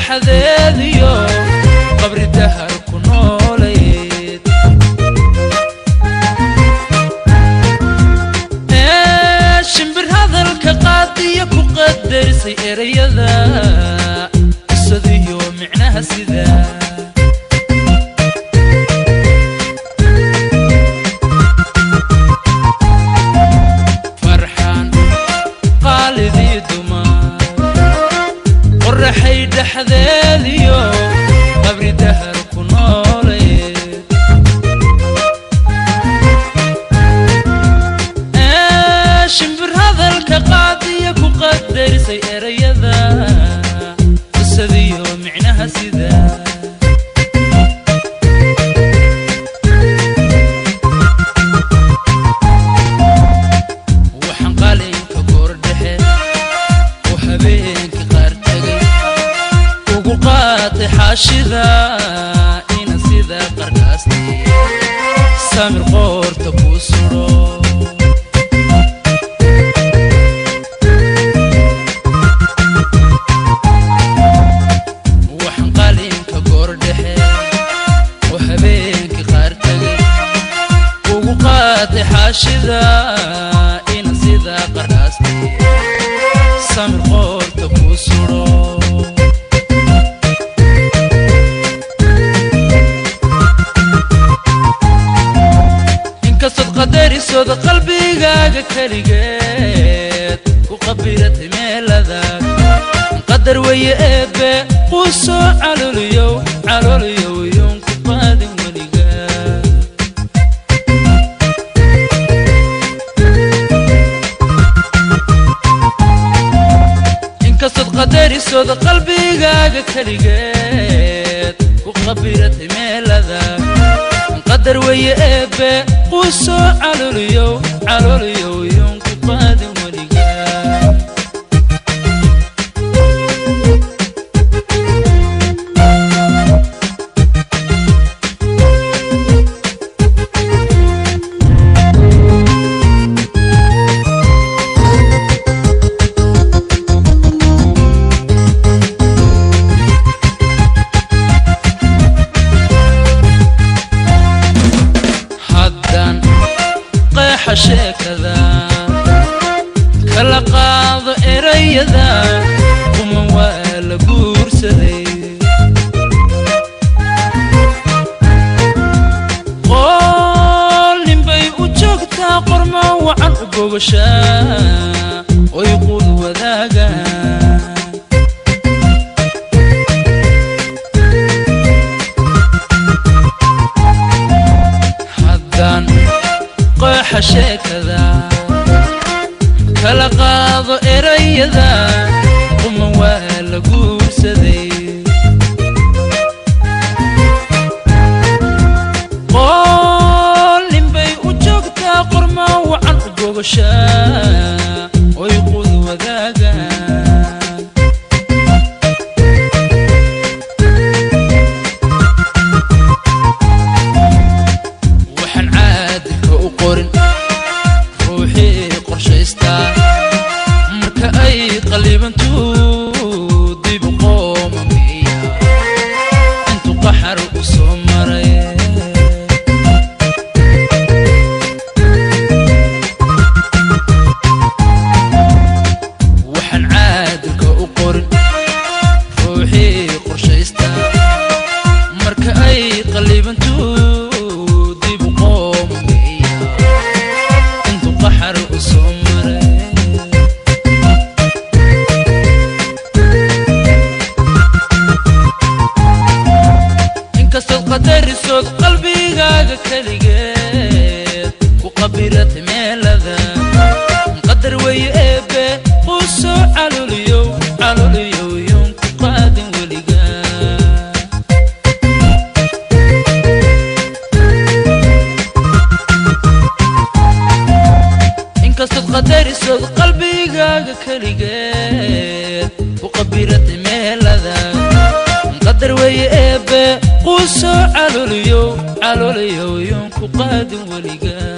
dhexdeediyo qabri dahar ku nooleed shimbir hadalka qaadiya ku qadarisay erayada qisadiyo micnaha sida dhexdeediyo qabri dahar ku nooleed shimbir hadalka qaadiya ku qadarisay erayada qisadiyo micnaha sida waxaan qalinka goordhexe oo habeenkii qaar tagay حاشدا إن سيدا قرقاستي سامر قورتا كوسرو وحن قالين كقوردحي وحبينك قارتغي وقوقاتي حاشدا إن سيدا قرقاستي سامر قورتا كوسرو قدرسود قلبيغاga kaligeed ku qabirat meeladak qadar way eebe quso caloliyo yoon ku qaadin waliga inkastoo qadarisود qalbigaaga kaligeed ku qabirat meeladak قدر ويا أبا قصة علوليو يوم كقادم ولقا شكذا كلا قاض إريذا وموال بورسدي قول نبي وجوكتا قرما وعن قوشا ويقول وذاقا حدان حشكذا كلا قاض إريذا وموال قورسدي قول نبي وجوكتا قرما وعن قوشا ويقول وذاقا قدرسود قلبيغاga kaligeed ku qabirat meelada qadar way eebe quso caloliyo yoon ku qaadin waliga inkastoo qadrسود qalbigaaga kaligeed ku qabirat meelada qadar way eebe قصة علوليو يوم كقادم ولقا